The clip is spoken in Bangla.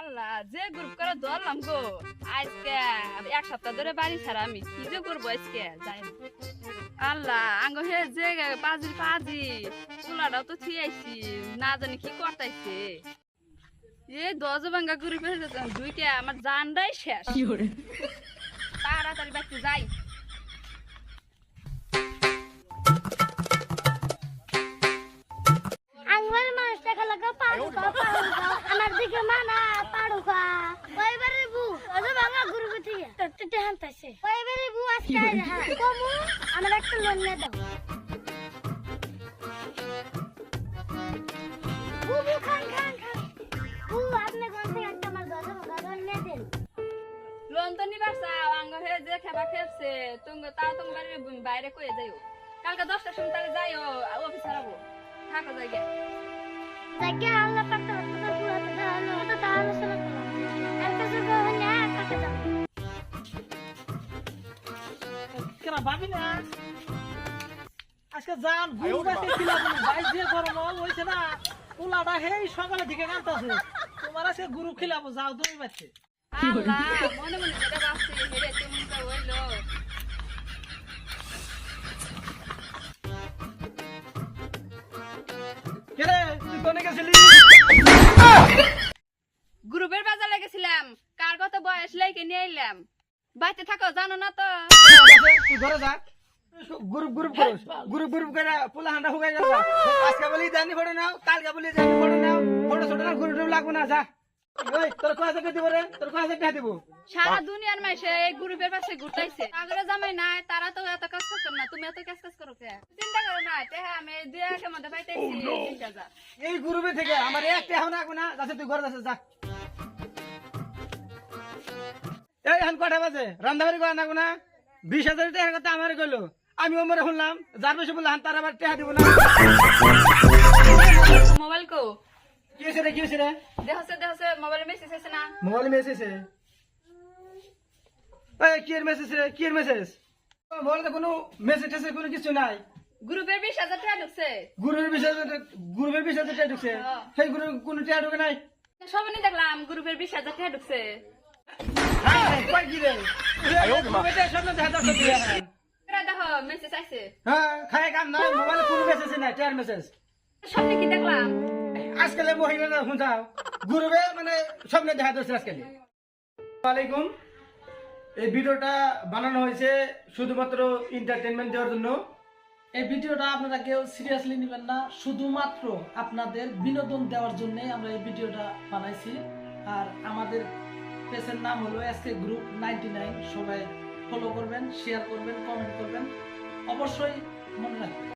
আল্লাহ যে গ্রুপ করে ধরলাম গো আজকে এক সপ্তাহ ধরে বাড়ি ছাড়া আমি কি যে করবো আজকে যাই না। আল্লাহ আঙ্গ হে যে পাজি পাজি চুলাটাও তো থিয়াইছি না জানি কি করতাইছে এ দশ ভাঙ্গা গ্রুপের দুইটা আমার জানটাই শেষ তাড়াতাড়ি বাড়তে যাই। আঙ্গুর মাছ টাকা লাগা পাড়ুকা আমার দিকে মানা পাড়ুকা কয়বারে বু আজ বাংলা গ্রুপে থেকে তত্ত্বতে হানতাছে কয়বারে বু আজকে হ্যাঁ কমু আমার একটা লোন নিয়ে দাও বু বু খান খান খান বু আপনি কোন থেকে একটা আমার গাদন নিয়ে দেন লোন তো নিবার চাও আঙ্গ হে যে খেবা খেপছে তুমি তাও তোমার বাইরে কয়ে যাইও কালকে 10টার সময় তাহলে যাইও অফিস হারাবো থাকো জায়গা জায়গা আল্লাহ পাক তো পুরো তো দাও তো তাহলে শুনে করলাম একটা সুযোগ হলে কাকে দাও কেন ভাবি না আজকে জান গুরু বাসে ছিলাম ভাই যে গরম হইছে না পোলাটা হেই সকালে দিকে কাঁদতাছে তোমার আজকে গুরু খিলাবো যাও তুমি বাচ্চে আল্লাহ মনে মনে যেটা ভাবছি হেরে তুমি তো হইলো কেরে তুই কোনে গেছিলি গ্রুপের বাজার লেগেছিলাম কার কত বয়স লেগে নিয়ে এলাম বাইতে থাকো জানো না তো তুই ঘরে যা গ্রুপ গ্রুপ করস গ্রুপ গ্রুপ করে পোলা হান্ডা হুগাই যাবা আজকে বলি জানি ফটো নাও কালকে বলি জানি ফটো নাও ফটো ছোট না গ্রুপ লাগবে না যা ওই তোর কয় টাকা দিব রে তোর কয় টাকা দিব সারা দুনিয়ার মাইসে এই গ্রুপের পাশে ঘুরতাইছে আগরে জামাই নাই তারা তো এত কাজ করছে না তুমি এত কাজ করো কে চিন্তা করো না আমি দুই একের মধ্যে পাইতেছি 3000 এই গ্রুপে থেকে আমার একটা এখন রাখবো না যাচ্ছে তুই ঘরে যাচ্ছে যা এই এখন কটা বাজে রান্দাবাড়ি করা নাকবো না 20,000 টাকার কথা আমার কইলো আমি ওমরে শুনলাম যার বেশি বললাম তার আবার টাকা দিব না মোবাইল কো কি হয়েছে রে কি হয়েছে রে দেখছে মোবাইলে মেসেজ আছে না মোবাইল মেসেজ এই কি এর মেসেজ রে কি এর মেসেজ মোবাইলে কোনো মেসেজ টেসেজ কোনো কিছু নাই গ্রুপের 20,000 টাকা ঢুকছে গ্রুপের বিষয়ে টাকা ঢুকছে সেই গ্রুপের কোনো টাকা ঢুকে নাই সবাই দেখলাম গ্রুপের 20,000 টাকা ঢুকছে কই কি রে গ্রুপে সব না দেখা যাচ্ছে এরা দেখো মেসেজ আছে হ্যাঁ খায় কাম নাই মোবাইলে কোনো মেসেজ নাই টায়ার মেসেজ সবই কি দেখলাম আজকালে মহিলারা শুনছাও গ্রুপে মানে সব না দেখা যাচ্ছে আজকালে ওয়ালাইকুম এই ভিডিওটা বানানো হয়েছে শুধুমাত্র এন্টারটেইনমেন্ট দেওয়ার জন্য এই ভিডিওটা আপনারা কেউ সিরিয়াসলি নেবেন না শুধুমাত্র আপনাদের বিনোদন দেওয়ার জন্য আমরা এই ভিডিওটা বানাইছি আর আমাদের পেজের নাম হলো এসকে গ্রুপ 99 সবাই ফলো করবেন শেয়ার করবেন কমেন্ট করবেন অবশ্যই মনে রাখবেন।